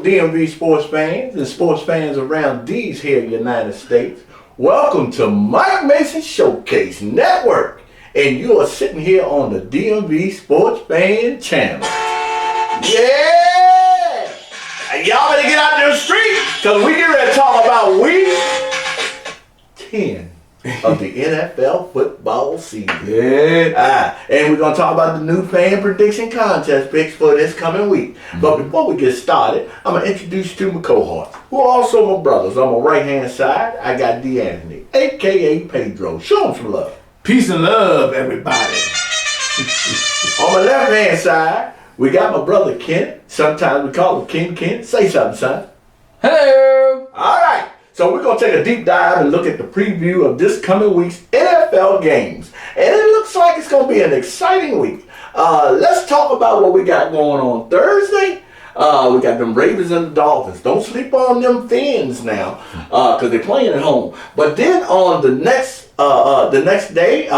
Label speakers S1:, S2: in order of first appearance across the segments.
S1: DMV sports fans and sports fans around these here United States. Welcome to Mike Mason Showcase Network. And you are sitting here on the DMV Sports Fan Channel. Yeah! Y'all better get out there the street because we get ready to talk about week 10 of the NFL football season.
S2: Yeah.
S1: And we're going to talk about the new fan prediction contest picks for this coming week. But before we get started, I'm going to introduce you to my cohorts, who are also my brothers. On my right-hand side, I got D'Anthony, a.k.a. Pedro. Show him some love.
S2: Peace and love, everybody.
S1: On my left-hand side, we got my brother Ken. Sometimes we call him Ken Ken. Say something, son.
S2: Hello.
S1: All right. So we're going to take a deep dive and look at the preview of this coming week's NFL games. And it looks like it's going to be an exciting week. Let's talk about what we got going on Thursday. We got them Ravens and the Dolphins. Don't sleep on them Fins now because they're playing at home. But then on the next day, a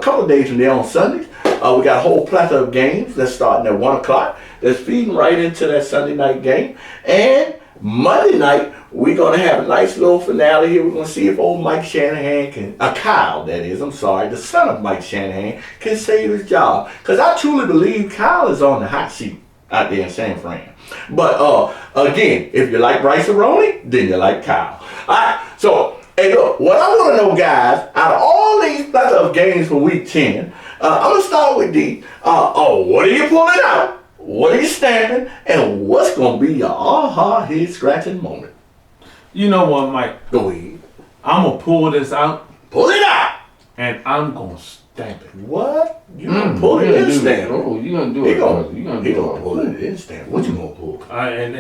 S1: couple of days from there on Sundays, we got a whole plethora of games that's starting at 1 o'clock. That's feeding right into that Sunday night game. And Monday night, we're going to have a nice little finale here. We're going to see if old Mike Shanahan can, Kyle that is, I'm sorry, the son of Mike Shanahan, can save his job. Because I truly believe Kyle is on the hot seat out there in San Fran. But again, if you like Rice-A-Roni, then you like Kyle. All right, so, hey look, what I want to know, guys, out of all these plethora of games for week 10, I'm going to start with D. What are you pulling out? What are you stamping? And what's going to be your aha head scratching moment?
S2: You know what, Mike?
S1: Go ahead.
S2: I'm going to pull this out.
S1: Pull it out.
S2: And I'm going to stamp it.
S1: What? You going to pull it in stamp?
S3: Oh, you going to do it.
S1: He going to pull it in stamp. What you going to pull?
S2: And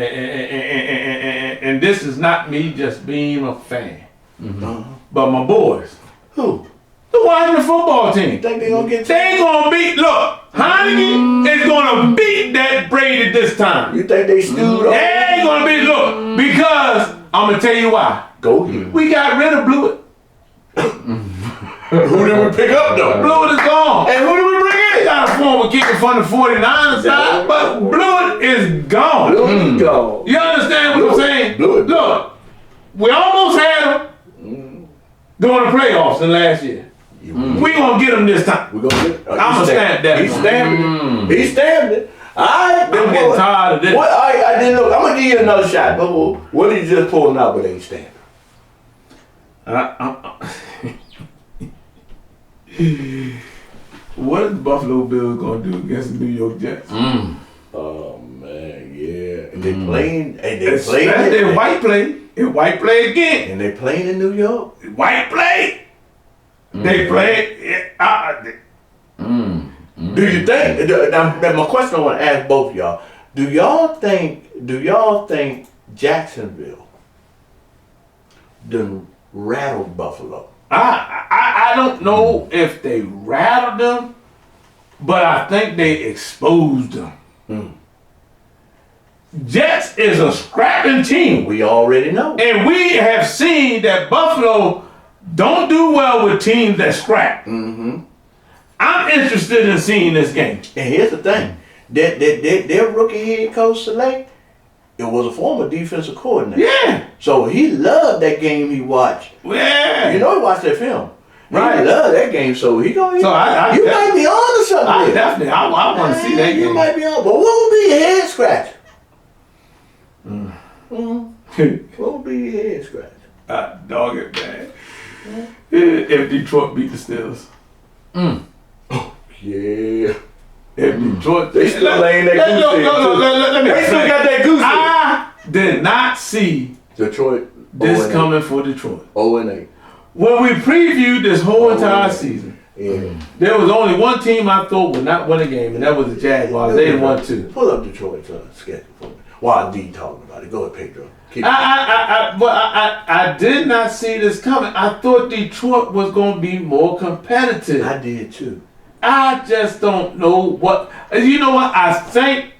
S2: this is not me just being a fan.
S1: Uh-huh.
S2: But my boys.
S1: Who?
S2: The Washington football team.
S1: You think they going to get...
S2: They going to beat... Look, Heineke is going to beat that Brady this time.
S1: You think they stewed
S2: They ain't going to beat... Look, because... I'm going to tell you why.
S1: Go ahead.
S2: We got rid of Blewett.
S1: Who did we pick up, though?
S2: Blewett is gone.
S1: And who did we bring
S2: We
S1: in?
S2: got a former kicker from the 49ers side, but Blewett is gone.
S1: Blewett go.
S2: You understand what I'm saying?
S1: Blewett.
S2: Look, we almost had him during the playoffs in last year. We gonna get him this time.
S1: We gonna get.
S2: I'm gonna stamp that.
S1: He stamped it. He stamped it. All right.
S2: I'm getting tired of this.
S1: What? I didn't look. I'm gonna give you another shot. But what are you just pulling out with ain't stamping?
S2: What is the Buffalo Bills gonna do against the New York Jets?
S1: Oh man, yeah. And they playing. And
S2: That's their white play. And white play again.
S1: And they playing in New York.
S2: White play. They play.
S1: Do you think? Now, my question I want to ask both of y'all. Do y'all think Jacksonville done rattled Buffalo?
S2: I don't know if they rattled them, but I think they exposed them. Jets is a scrapping team.
S1: We already know.
S2: And we have seen that Buffalo don't do well with teams that scrap. I'm interested in seeing this game.
S1: And here's the thing. Their rookie head coach Select, it was a former defensive coordinator.
S2: Yeah.
S1: So he loved that game he watched.
S2: Yeah.
S1: You know he watched that film.
S2: Right.
S1: He loved that game, so he gonna.
S2: So
S1: you might be on to something.
S2: I
S1: here.
S2: definitely. I want to see that game.
S1: You might be on. But what would be your head scratch? What would be your head scratch?
S2: Dog it, man. If Detroit beat the Steelers.
S1: Yeah.
S2: If Detroit,
S1: They still laying that goose egg, too.
S2: Let me
S1: They still
S2: say,
S1: got that goose egg.
S2: I did not see
S1: Detroit.
S2: this coming for Detroit.
S1: 0-8.
S2: When we previewed this whole entire season,
S1: Yeah.
S2: there was only one team I thought would not win a game, and that was the Jaguars. They didn't want to.
S1: Pull up Detroit's schedule for me. While D talking about it. Go ahead, Pedro.
S2: I did not see this coming. I thought Detroit was going to be more competitive.
S1: I did too.
S2: I just don't know what. You know what? I think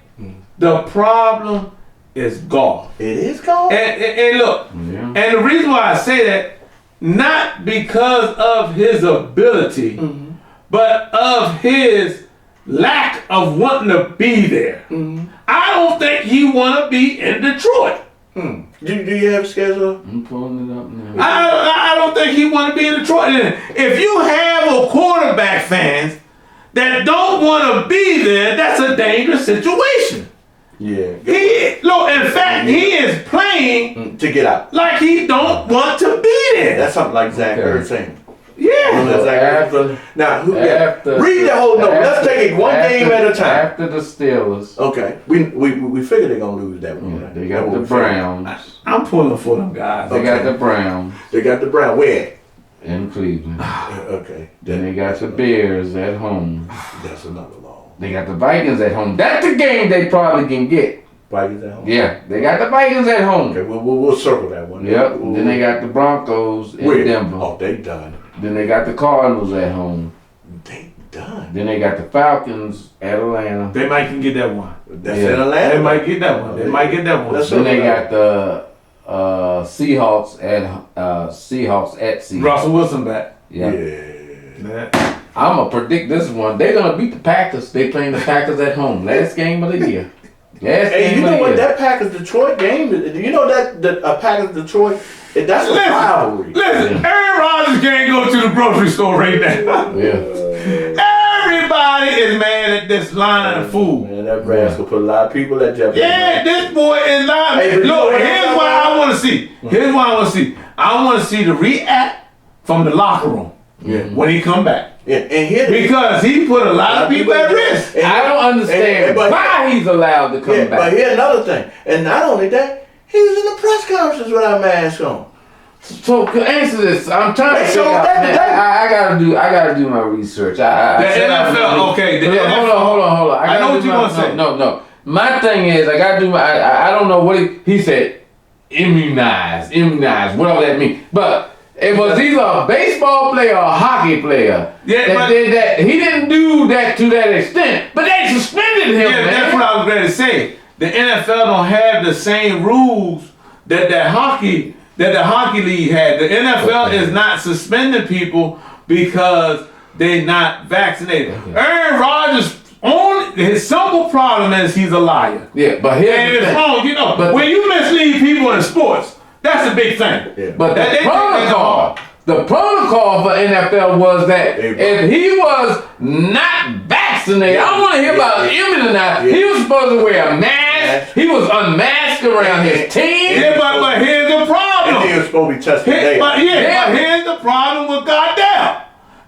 S2: the problem is golf.
S1: It is golf.
S2: And look, and the reason why I say that, not because of his ability, but of his lack of wanting to be there. I don't think he want to be in Detroit.
S1: Do you have a schedule?
S3: I'm pulling it up now.
S2: I don't think he want to be in Detroit. And if you have a quarterback fans that don't want to be there, that's a dangerous situation.
S1: Yeah.
S2: In fact, he is playing
S1: To get out.
S2: like he don't want to be there.
S1: That's something like Zach Ertz saying.
S2: Yeah.
S1: That's Zach Ertz. Now, read the whole note. Let's take it one game at a time.
S3: After the Steelers.
S1: Okay. We figured they're going to lose that one.
S3: Yeah,
S1: Right?
S3: they got the Browns.
S2: I'm pulling for them guys.
S3: They got the Browns
S1: They got the Browns. Where?
S3: in Cleveland.
S1: Okay.
S3: Then they got the Bears at home.
S1: That's another long.
S3: They got the Vikings at home. That's the game they probably can get.
S1: Vikings at home?
S3: Yeah, they got the Vikings at home.
S1: Okay, we'll circle that one.
S3: Yep. Then they got the Broncos in
S1: Where?
S3: Denver.
S1: Oh, they done.
S3: Then they got the Cardinals at home.
S1: They done.
S3: Then they got the Falcons at Atlanta.
S2: They might can get that one.
S1: That's
S3: Yeah.
S1: in Atlanta.
S2: They might get that one. They might get that one.
S1: Let's
S3: Then they
S1: circle
S3: got the Seahawks at Seahawks.
S2: Russell Wilson back.
S3: Yeah.
S1: Yeah.
S3: I'm gonna predict this one. They're gonna beat the Packers. They playing the Packers at home. Last game of the year. Last
S1: Hey,
S3: game
S1: you
S3: of
S1: know
S3: the
S1: what?
S3: year.
S1: That Packers Detroit game. Do you know that Packers Detroit? That's a rivalry.
S2: Listen, Aaron Rodgers can't go to the grocery store right now.
S3: Yeah.
S2: Everybody is mad at this line of food.
S1: Man, that rascal put a lot of people at jeopardy.
S2: Yeah, this boy is lying.
S1: Hey, but you know
S2: Look,
S1: what
S2: here's
S1: I'm
S2: what
S1: talking
S2: I want to see. Here's what I want to see. I want to see the react from the locker room when he come back.
S1: Yeah, and here
S2: Because he put a lot of people at risk.
S3: I don't understand
S1: but-
S3: why he's allowed to come
S1: Yeah,
S3: back.
S1: but here's another thing. And not only that, he was in the press conferences without a mask on.
S3: So answer this. I'm trying to
S1: Hey,
S3: figure
S1: so
S3: out.
S1: that-
S3: Man,
S1: that-
S3: I gotta do my research. I
S2: The
S3: said I was
S2: NFL,
S3: gonna do-
S2: okay, the
S3: Hold
S2: NFL.
S3: on.
S2: I
S3: gotta
S2: know
S3: do
S2: what you
S3: my-
S2: gonna say.
S3: No. My thing is, I gotta do my. I don't know what he said. Immunize, whatever that means. But it was either a baseball player or a hockey player
S2: Yeah,
S3: that
S2: but-
S3: did that. He didn't do that to that extent, but they suspended him,
S2: Yeah,
S3: man.
S2: that's what I was ready to say. The NFL don't have the same rules that the hockey league had. The NFL is not suspending people because they're not vaccinated. Aaron Rodgers' his simple problem is he's a liar.
S3: Yeah, but here's
S2: And
S3: the
S2: it's
S3: thing.
S2: wrong, you know.
S3: But-
S2: when you mislead people in sports, that's a big thing.
S1: Yeah.
S3: But
S2: That-
S3: the
S2: they take that
S3: protocol, for NFL was that
S1: Hey, bro.
S3: if he was not vaccinated, I don't want to hear about immunized. He was supposed to wear a mask. He was unmasked around his team.
S2: Yeah, but here's the
S1: And he
S2: problem.
S1: was supposed to be tested today.
S2: But here's the problem with goddamn.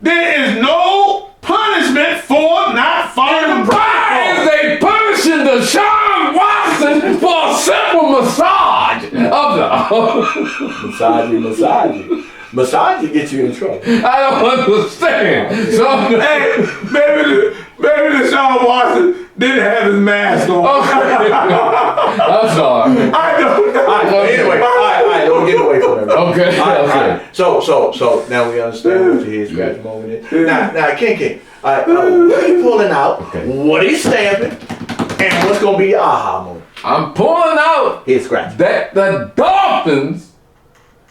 S2: There is no punishment for not following the
S3: Why is
S2: protocol.
S3: they punishing Deshaun Watson for a simple massage of the?
S1: Massage gets you in trouble.
S3: I don't understand. So
S2: Hey, maybe Deshaun Watson didn't have his mask on.
S3: I'm sorry.
S2: I don't know.
S1: All right, anyway, all right, don't get away from it.
S3: Okay.
S1: All right, all
S3: Okay.
S1: right. So now we understand what your head scratch moment is. Now, King, what are you pulling out?
S3: Okay.
S1: What are you stamping? And what's gonna be your aha moment?
S3: I'm pulling out
S1: Head scratch.
S3: that the Dolphins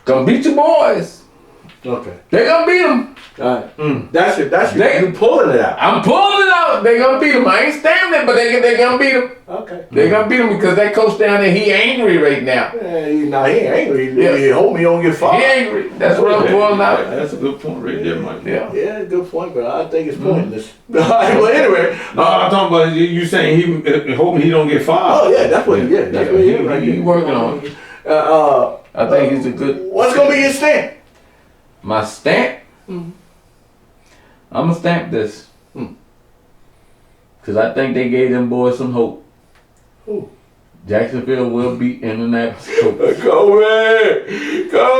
S3: gonna beat your boys.
S1: Okay.
S3: They gonna beat them.
S1: All right. That's it. That's
S3: They-
S1: you pulling it out.
S3: I'm pulling it out. They gonna beat them. I ain't stamping it, but they gonna beat them.
S1: Okay.
S3: They gonna beat them because that coach down there, he angry right now.
S1: He ain't angry.
S3: Yeah.
S1: He hope he don't get
S3: He
S1: fired.
S3: angry. That's what I'm pulling out.
S2: That's a good point right there, Mike.
S3: Yeah.
S1: Yeah, good point, but I think it's pointless. All right, well, anyway.
S2: No, I'm talking about you saying he hoping he don't get fired.
S1: Oh, yeah, that's what he is. That's what he is right
S3: He
S1: there.
S3: working on it. I think he's a good.
S1: What's gonna be your stamp?
S3: My stamp. I'm gonna stamp this. Cause I think they gave them boys some hope.
S1: Who?
S3: Jacksonville will beat Indianapolis Colts.
S1: Come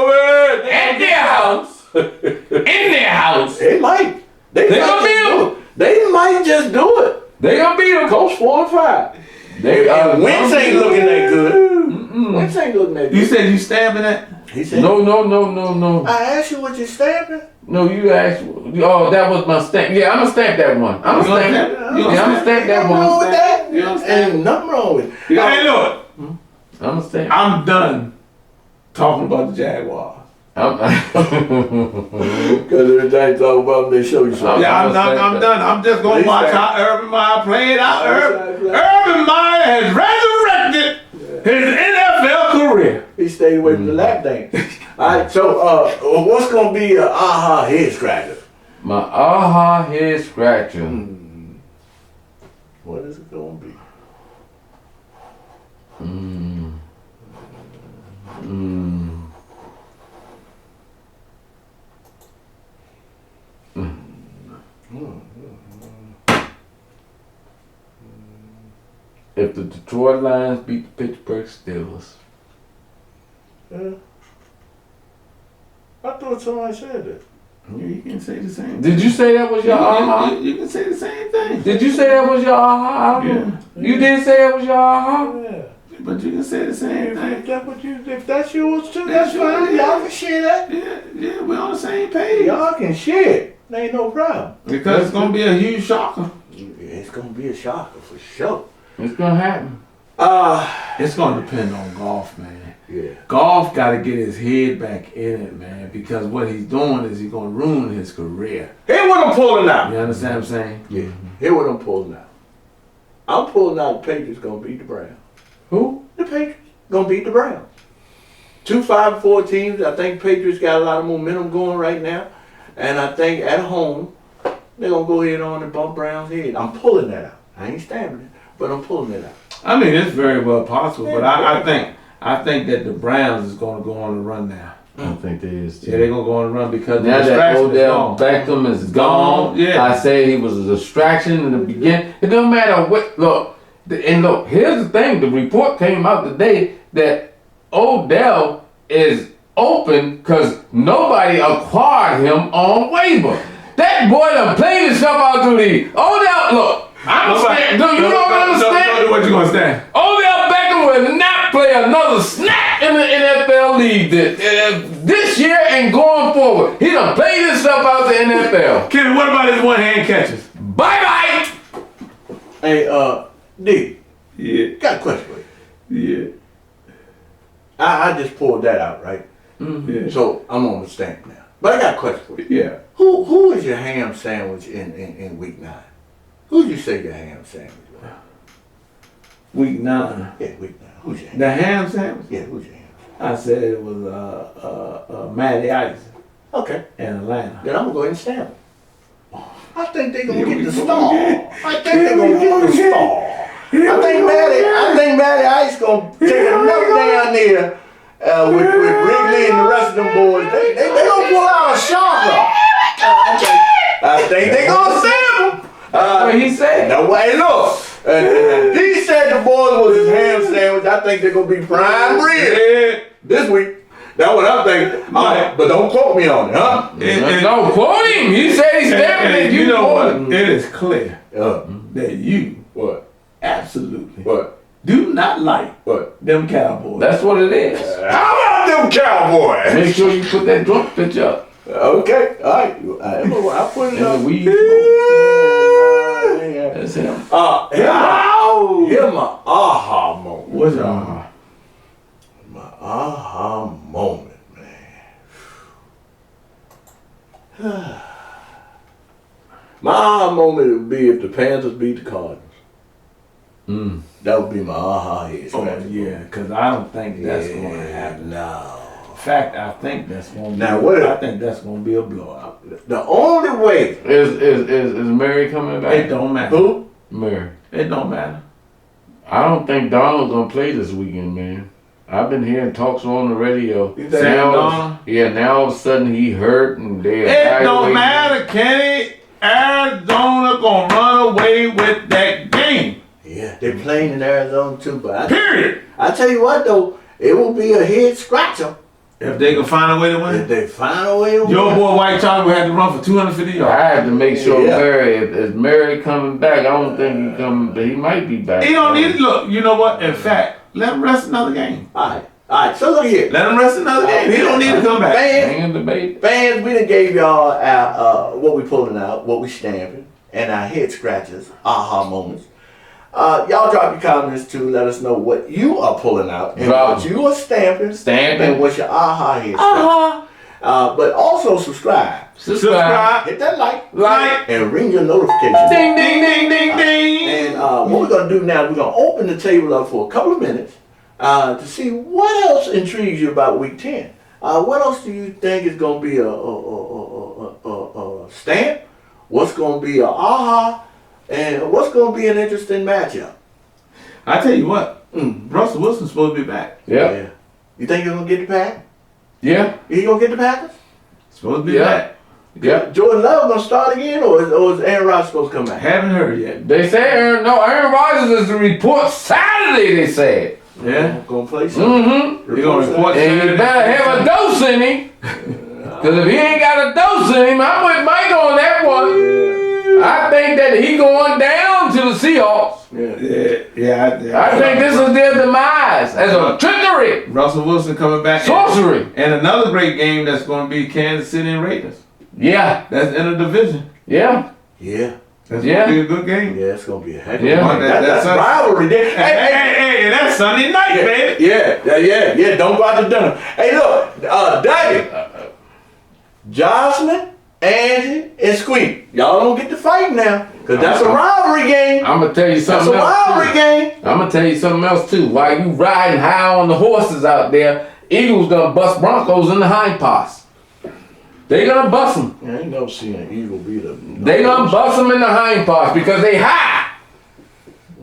S1: in.
S3: At their house. In their house.
S1: They might. They
S3: They
S1: might
S3: gonna
S1: just
S3: beat
S1: do
S3: 'em.
S1: it. They might just do it.
S3: They gonna beat them.
S1: Coach 4-5.
S3: They
S1: And Wentz ain't looking that good. Wentz ain't looking that
S2: You
S1: good.
S2: said you stamping that?
S1: He said,
S3: No.
S1: I asked you what you stamping.
S3: No, you asked. Oh, that was my stamp. Yeah, I'm gonna stamp that one. I'm
S2: You
S3: gonna
S2: gonna
S3: stamp.
S2: stamp it? You
S3: Yeah, I'm gonna stamp that
S1: Nothing wrong
S3: one.
S1: with that.
S2: You understand?
S1: Ain't nothing wrong with it.
S2: Hey, look,
S3: I'm gonna stamp.
S2: I'm done talking about the Jaguars.
S1: Because every time you talk about them, they show you something.
S2: Yeah,
S3: I'm
S2: I'm
S3: gonna
S2: done. I'm just gonna
S1: Please
S2: watch
S1: stand.
S2: how Urban Meyer played out.
S1: Please stand.
S2: Urban Meyer has
S1: stayed away from the lap dance. All right, so what's gonna be a aha head scratcher?
S3: My aha head scratcher.
S1: What is it gonna be?
S3: If the Detroit Lions beat the Pittsburgh Steelers.
S1: Yeah. I thought somebody said that.
S2: You can say the same.
S3: Did you say that was your aha?
S2: You can say the same thing.
S3: Did you say that was your aha? I don't know. You did say that was your aha?
S1: Yeah.
S2: But you can say the same thing.
S1: If that's yours too, that's fine. Y'all can share that.
S2: Yeah, we're on the same page.
S1: Y'all can share it. Ain't no problem.
S2: Because it's gonna be a huge shocker.
S1: It's gonna be a shocker for sure.
S3: It's gonna happen.
S2: It's gonna depend on golf, man.
S1: Yeah.
S2: Golf gotta get his head back in it, man, because what he's doing is he's gonna ruin his career.
S1: Here what I'm pulling out.
S2: You understand what I'm saying?
S1: Yeah. Here what I'm pulling out. I'm pulling out the Patriots gonna beat the Browns.
S3: Who?
S1: The Patriots gonna beat the Browns. 2 5-4 teams. I think Patriots got a lot of momentum going right now. And I think at home, they're gonna go ahead on and bump Browns' head. I'm pulling that out. I ain't stamping it, but I'm pulling it out.
S2: I mean, it's very well possible, but I think that the Browns is gonna go on a run now.
S3: I don't think they is too.
S2: Yeah, they're gonna go on a run because the
S3: Now that
S2: distraction is
S3: Odell
S2: gone.
S3: Beckham is gone,
S2: Yeah.
S3: I say he was a distraction in the beginning. It doesn't matter what. Look, here's the thing. The report came out today that Odell is open because nobody acquired him on waiver. That boy done played himself out through the Odell. Look, I'm saying, do you don't understand?
S2: What you gonna stand?
S3: Odell Beckham will not play another snap in the NFL league this year and going forward. He done played himself out the NFL.
S2: Kenny, what about his one-hand catches?
S3: Bye-bye!
S1: Hey, D,
S2: Yeah,
S1: got a question for you.
S2: yeah,
S1: I just pulled that out, right?
S2: yeah.
S1: So I'm on the stamp now. But I got a question for you.
S2: Yeah.
S1: Who is your ham sandwich in week 9? Who'd you say your ham sandwich was?
S2: Week 9.
S1: Yeah, week 9. Who's your ham?
S2: The ham sandwich?
S1: Yeah, who's your ham?
S2: I said it was Matty Ice
S1: Okay,
S2: in Atlanta.
S1: then I'm gonna go ahead and stamp it. I think they're gonna get the star. I think they're gonna get the star. I think Matty Ice gonna take enough down there with Wrigley and the rest of them boys. They gonna pull out a shocker. I think they gonna stamp him.
S3: What he said?
S1: No way, look. He said the boys was his ham sandwich. I think they're gonna be prime rib this week. That's what I'm thinking. But don't quote me on it, huh?
S3: No, quote him. He said he's stamping it.
S2: You know
S3: quote
S2: what? It is clear
S1: him.
S2: that you
S1: What?
S2: absolutely
S1: What?
S2: do not like
S1: What?
S2: them Cowboys.
S3: That's what it is.
S1: How about them Cowboys?
S3: Make sure you put that drunk picture up.
S1: Okay, all right. I'll put it
S3: And
S1: up.
S3: the weed
S1: Yeah.
S3: That's him.
S1: Here's my aha moment.
S2: What's your
S1: My aha moment, man. My aha moment would be if the Panthers beat the Cardinals. That would be my aha head.
S2: Oh yeah, because I don't think that's going to happen.
S1: No.
S2: In fact, I think that's going to be.
S1: Now, what if-
S2: I think that's going to be a blowout.
S1: The only way.
S3: Is Mary coming back?
S2: It don't matter.
S1: Who?
S3: Mary.
S2: It don't matter.
S3: I don't think Donald's gonna play this weekend, man. I've been hearing talks on the radio.
S1: You think
S3: Now,
S2: Donald?
S3: yeah, now all of a sudden he hurt and they
S2: It don't matter, Kenny. Arizona gonna run away with that game.
S1: Yeah, they're playing in Arizona too, but
S2: Period.
S1: I tell you what though, it will be a head scratcher
S2: If they can find a way to
S1: if
S2: win.
S1: they find a way to
S2: Your
S1: win.
S2: boy White Chocolate had to run for 250
S3: I
S2: yards.
S3: have to make sure
S1: Yeah.
S3: Mary is Mary coming back. I don't think he coming, but he might be back.
S2: He don't need to look. You know what? In fact, let him rest another game.
S1: All right. So look here,
S2: Let him rest another game. He don't need to come back.
S1: fans.
S3: Hang in the debate.
S1: Fans, we done gave y'all our what we pulling out, what we stamping, and our head scratches, aha moments. Y'all drop your comments too. Let us know what you are pulling out and
S3: Drop
S1: what you are stamping,
S3: Stamping.
S1: and what's your aha head scratch. But also subscribe,
S3: Subscribe.
S1: hit that like,
S2: Like.
S1: and ring your notifications.
S2: Ding, ding, ding, ding, ding.
S1: And what we're gonna do now, we're gonna open the table up for a couple of minutes. to see what else intrigues you about Week 10. What else do you think is going to be a stamp? What's going to be a aha? And what's going to be an interesting matchup?
S2: I tell you what, Russell Wilson's supposed to be back.
S3: Yeah.
S1: You think you're going to get the pack?
S3: Yeah.
S1: You going to get the Packers?
S2: Supposed to be back.
S3: Yeah.
S1: Jordan Love going to start again, or is Aaron Rodgers supposed to come back?
S2: Haven't heard yet.
S3: They say Aaron Rodgers is the report Saturday, they said.
S2: Yeah.
S1: Going to play something.
S3: Mm-hmm.
S2: They're going to report
S3: And you
S2: Saturday.
S3: better have a dose in him. Because if he ain't got a dose in him, I'm with Mike on that one. I think that he going down to the Seahawks. I think this is their demise as a trickery.
S2: Russell Wilson coming back.
S3: Sorcery.
S2: And another great game that's going to be Kansas City and Raiders.
S3: Yeah.
S2: That's in a division.
S3: Yeah.
S1: Yeah.
S2: That's going to be a good game.
S1: Yeah, it's going to be a heck of
S3: Yeah.
S1: a game. That's rivalry there.
S2: Hey, that's Sunday night, baby.
S1: Yeah. Don't go out to dinner. Hey, look, Dougie, Jocelyn, Angie, and Squeak. Y'all don't get to fight now, because that's a rivalry game.
S3: I'm going to tell you
S1: That's a
S3: something else.
S1: rivalry game.
S3: I'm going to tell you something else, too. While you riding high on the horses out there, Eagles going to bust Broncos in the hind parts. They going to bust them.
S1: I ain't never seen an Eagle beat a...
S3: They going to bust them in the hind parts because they high.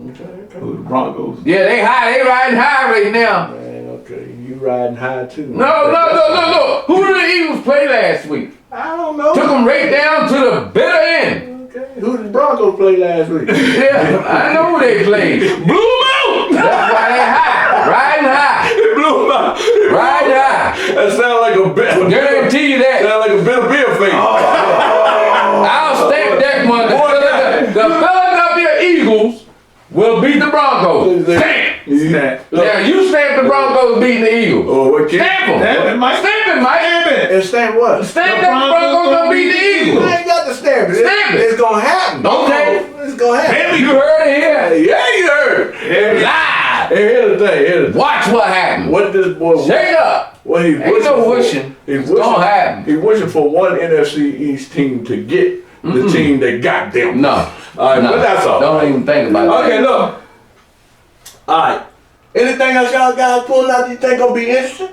S1: Okay.
S2: Who, the Broncos?
S3: Yeah, they high. They riding high right now.
S1: Man, okay. You riding high, too.
S3: No. Who did the Eagles play last week?
S1: I don't know.
S3: Took them right down to the bitter end.
S1: Okay. Who did the Broncos play last week?
S3: Yeah, I know who they played.
S2: Blew them out.
S3: That's why they high. Riding high.
S2: It blew them out.
S3: Riding high.
S1: That sound like a bit.
S3: Guarantee you that.
S1: Sound like a bit of beer face.
S3: I'll stamp that one. The Philadelphia Eagles will beat the Broncos. Stamp. Yeah, you stamp the Broncos beating the Eagles.
S1: Oh, what kid?
S3: Stamp them.
S2: Stamp it, Mike.
S3: Stamp it, Mike.
S1: And stamp what?
S3: Stamp that the Broncos gonna beat the
S1: I
S3: Eagles.
S1: ain't got to stamp it.
S3: Stamp it.
S1: It's gonna happen.
S3: Okay.
S1: It's gonna happen.
S3: You heard it here.
S1: Yeah, you heard.
S3: Live.
S1: Hey, here's the thing.
S3: Watch what happens.
S1: What this boy?
S3: Shake up.
S1: What he
S3: Ain't no wishing.
S1: He's
S3: It's gonna happen.
S1: He's wishing for one NFC East team to get the team that got them.
S3: No.
S1: All right,
S3: No.
S1: but that's all.
S3: Don't even think about it.
S1: Okay, look. All right. Anything else y'all guys pulling out you think gonna be interesting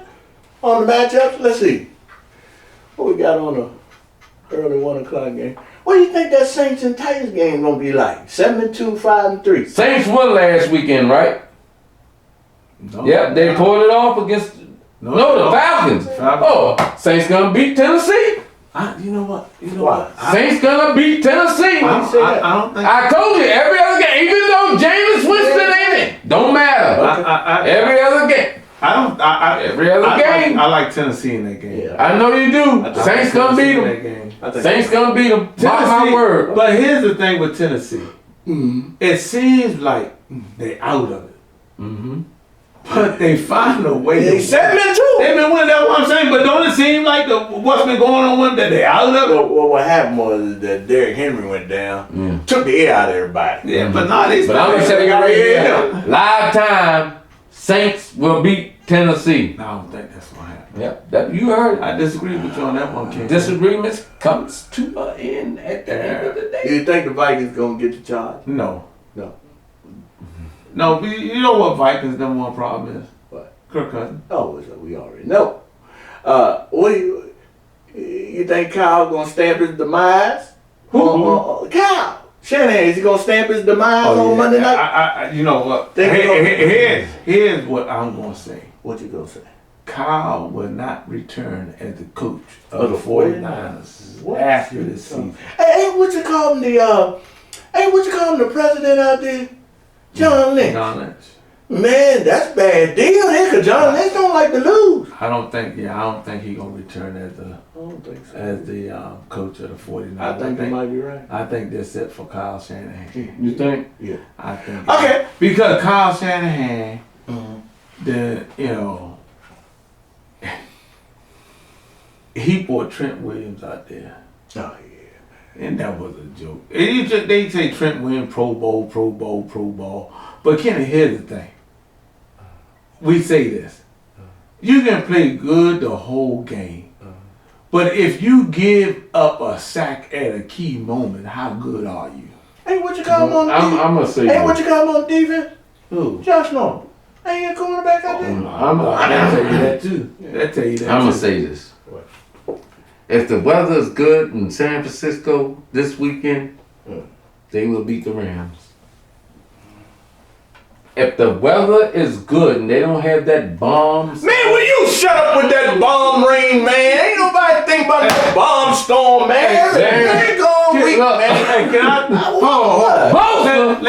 S1: on the matchups? Let's see. What we got on the early 1 o'clock game? What do you think that Saints and Titans game gonna be like? 7-2, 5-3.
S3: Saints won last weekend, right?
S2: No.
S3: Yep, they pulled it off against the Falcons. Oh, Saints gonna beat Tennessee.
S2: You know what?
S3: Saints gonna beat Tennessee.
S2: I don't think.
S3: I told you every other game, even though Jameis Winston ain't it, don't matter. Every other game. Every other game.
S2: I like Tennessee in that game.
S1: Yeah.
S3: I know you do. Saints gonna beat them. Saints gonna beat them. Mark my word.
S2: But here's the thing with Tennessee. It seems like they out of it. But they find a way.
S1: They 7-2.
S2: They've been winning. That's what I'm saying. But don't it seem like what's been going on with them that they out of it?
S1: Well, what happened was that Derrick Henry went down, took the air out of everybody.
S2: Yeah, but now they.
S3: But I'm gonna tell you right
S1: Yeah.
S3: here, live time, Saints will beat Tennessee.
S2: No, I don't think that's gonna happen.
S3: Yep, you heard it.
S2: I disagree with you on that one, King.
S3: Disagreements comes to an end at the end of the day.
S1: You think the Vikings gonna get the charge?
S2: No.
S1: No.
S2: No, you know what Vikings' number one problem is?
S1: What?
S2: Kirk Cousins.
S1: Oh, we already know. What do you think Kyle gonna stamp his demise?
S2: Who?
S1: Kyle Shanahan, is he gonna stamp his demise on Monday night?
S2: I you know what?
S1: Think he gonna-
S2: Here's what I'm gonna say.
S1: What you gonna say?
S2: Kyle will not return as the coach
S1: Of
S2: of
S1: the
S2: the 49ers
S1: What?
S2: after this season.
S1: Hey, what you call him the president out there? John Lynch.
S2: John Lynch.
S1: Man, that's bad deal there, cause John Lynch don't like to lose.
S2: I don't think he gonna return as
S1: I don't think so.
S2: the coach of the 49ers.
S1: I think you might be right.
S2: I think that's it for Kyle Shanahan.
S3: You think?
S1: Yeah.
S2: I think.
S1: Okay.
S2: Because Kyle Shanahan,
S1: Mm-hmm.
S2: he brought Trent Williams out there.
S1: Oh yeah.
S2: And that was a joke. They say Trent Williams Pro Bowl. But Kenny, here's the thing. We say this. You can play good the whole game. But if you give up a sack at a key moment, how good are you?
S1: Hey, what you got him on defense?
S3: I'm gonna say
S1: Hey, what you got him on defense?
S2: Who?
S1: Josh Norman. Ain't a cornerback out there.
S2: I'm gonna tell you that too. That tell you that.
S3: I'm gonna
S2: too.
S3: say this.
S1: What?
S3: If the weather is good in San Francisco this weekend, they will beat the Rams. If the weather is good and they don't have that bombs,
S1: Man, will you shut up with that bomb rain, man? Ain't nobody think about that bomb storm, man.
S3: Exactly.
S1: They gone weak,
S3: Look,
S1: man.
S2: Hey, can I?
S1: Hold
S3: Bosa,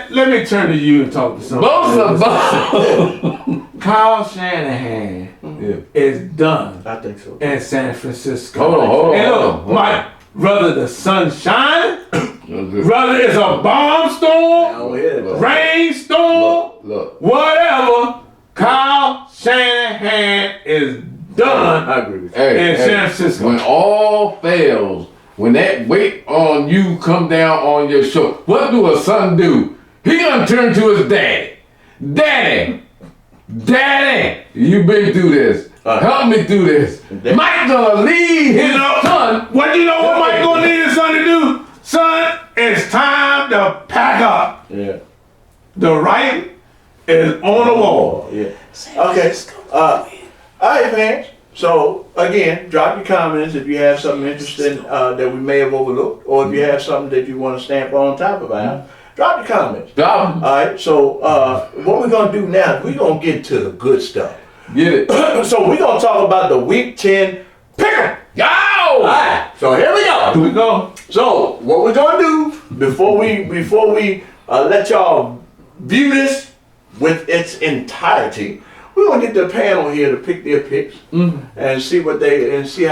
S2: Let me turn to you and talk to somebody.
S3: Bosa.
S2: Kyle Shanahan
S3: Yeah.
S2: is done
S1: I think so.
S2: in San Francisco.
S3: Hold on.
S2: And look, Mike, whether the sun shine, whether it's a bomb storm,
S1: Oh, yeah.
S2: rainstorm,
S3: Look.
S2: whatever, Kyle Shanahan is done
S1: I agree with you.
S2: in San Francisco.
S3: When all fails, when that weight on you come down on your shoulder, what do a son do? He gonna turn to his daddy. Daddy, you been through this. Help me through this. Mike gonna lead his son.
S2: What you know what Mike gonna need his son to do? Son, it's time to pack up.
S1: Yeah.
S2: The writing is on the wall.
S1: Yeah. Okay. All right, fans. So again, drop your comments if you have something interesting that we may have overlooked, or if you have something that you want to stamp on top of our. Drop your comments.
S3: Drop him.
S1: All right. So what we're gonna do now is we're gonna get to the good stuff.
S3: Get it.
S1: So we're gonna talk about the Week 10 pick'em.
S3: Yo!
S1: All right. So here we go.
S2: Here we go.
S1: So what we're gonna do before we let y'all view this with its entirety, we're gonna get the panel here to pick their picks and see how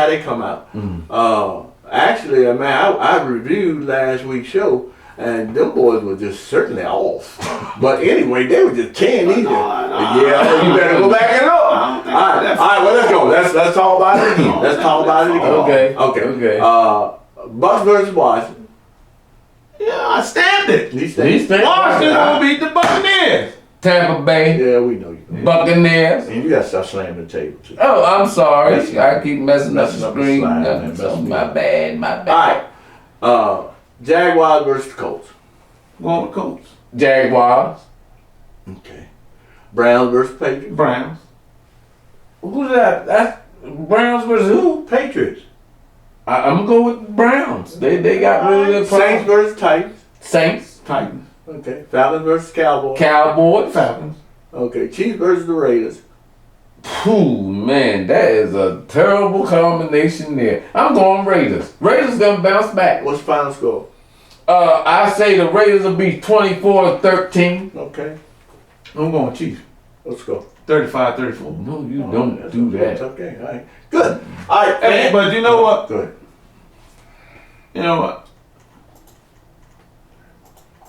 S1: they come out. Actually, man, I reviewed last week's show. And them boys were just certainly off. But anyway, they were just tearing easy. Yeah, you better go back and look. All right, well, let's go. Let's talk about it again. Okay. Bucks versus Washington.
S2: Yeah, I stamped it.
S1: He stays.
S2: Washington will beat the Buccaneers.
S3: Tampa Bay.
S1: Yeah, we know you.
S3: Buccaneers.
S1: And you gotta stop slamming the table too.
S3: Oh, I'm sorry.
S1: Messing
S3: I keep messing up the
S1: the
S3: screen.
S1: slide, man.
S3: So
S1: Messing
S3: my
S1: up.
S3: bad.
S1: All right. Jaguars versus the Colts.
S2: Going with Colts.
S3: Jaguars.
S1: Okay. Browns versus Patriots.
S2: Browns.
S3: Who's that? That's Browns versus who?
S1: Patriots.
S3: I'm gonna go with Browns. They got rid of the
S1: Saints versus Titans.
S3: Saints.
S2: Titans.
S1: Okay. Falcons versus Cowboys.
S3: Cowboys.
S2: Falcons.
S1: Okay. Chiefs versus the Raiders.
S3: Phew, man, that is a terrible combination there. I'm going Raiders. Raiders gonna bounce back.
S1: What's the final score?
S3: I say the Raiders will be 24-13.
S1: Okay.
S2: I'm going Chiefs.
S1: Let's go.
S2: 35-34.
S3: No, you don't do that.
S1: Tough game. All right. Good. All right.
S2: Hey, but you know what?
S1: Go ahead.
S2: You know what?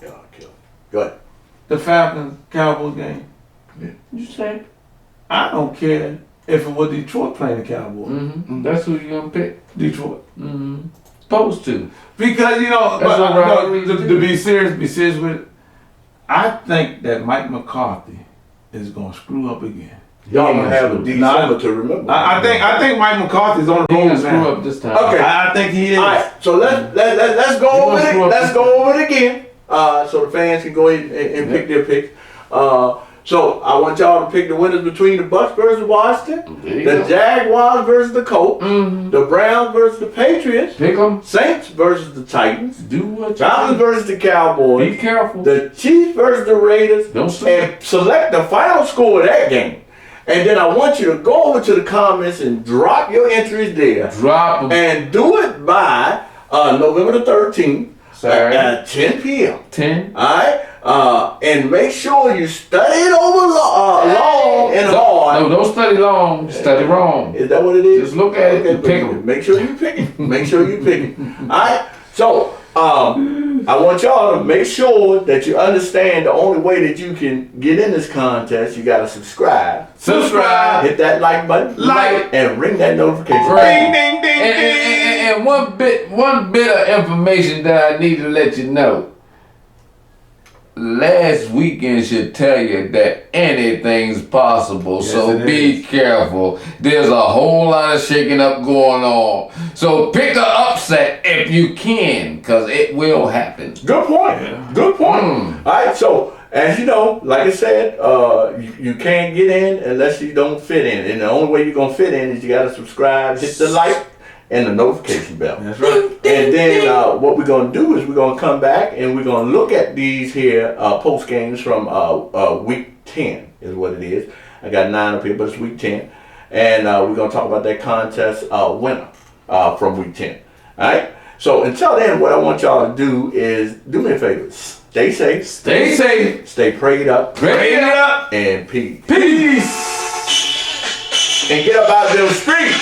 S1: Yeah, I'll kill it. Go ahead.
S2: The Falcons Cowboys game.
S1: Yeah.
S2: You say? I don't care if it was Detroit playing the Cowboys.
S3: Mm-hmm. That's who you gonna pick.
S2: Detroit.
S3: Mm-hmm. Supposed to.
S2: Because you know,
S3: That's
S2: but,
S3: what rivalries
S2: to
S3: do.
S2: be serious with it, I think that Mike McCarthy is gonna screw up again.
S1: Y'all gonna have a
S2: Nah,
S1: December to remember.
S2: I think Mike McCarthy's on the
S3: He
S2: road
S3: gonna screw
S2: now.
S3: up this time.
S1: Okay.
S2: I think he is.
S1: All right, so let's go over
S3: gonna screw
S1: it.
S3: up
S1: Let's
S3: this
S1: go over it again, so the fans can go ahead and pick their picks. So I want y'all to pick the winners between the Bucks versus Washington,
S3: There you
S1: the
S3: go.
S1: Jaguars versus the Colts,
S3: Mm-hmm.
S1: the Browns versus the Patriots,
S3: Pick them.
S1: Saints versus the Titans,
S3: Do what you
S1: Falcons
S3: do.
S1: versus the Cowboys,
S3: Be careful.
S1: the Chiefs versus the Raiders,
S3: Don't sleep.
S1: and select the final score of that game. And then I want you to go over to the comments and drop your entries there.
S3: Drop them.
S1: And do it by November the 13th
S3: Saturday.
S1: at 10 p.m.
S3: 10.
S1: Alright? And make sure you study it over long and hard.
S3: No, don't study long. Study wrong.
S1: Is that what it is?
S3: Just look at it and
S1: but
S3: pick 'em.
S1: Make sure you pick it. Make sure you pick it. Alright? So, I want y'all to make sure that you understand the only way that you can get in this contest, you gotta subscribe.
S3: Subscribe.
S1: Hit that like button.
S2: Like.
S1: And ring that notification.
S3: Right.
S2: Ding ding ding ding.
S3: And one bit of information that I need to let you know. Last weekend should tell you that anything's possible, so
S2: Yes, it
S3: be careful. There's a whole lot of shaking up going on. So pick a upset if you can, because it will happen.
S1: Good point. Good point. All right, so As you know, like I said, you can't get in unless you don't fit in. And the only way you're going to fit in is you got to subscribe, hit the like, and the notification bell.
S2: That's right.
S1: And then what we're going to do is we're going to come back and we're going to look at these here post games from week 10 is what it is. I got 9 up here, but it's week 10. And we're going to talk about that contest winner from week 10. All right? So until then, what I want y'all to do is do me a favor. Stay safe.
S2: Stay safe.
S1: Stay prayed up.
S2: Pray it up.
S1: And peace.
S2: Peace.
S1: And get up out of them streets.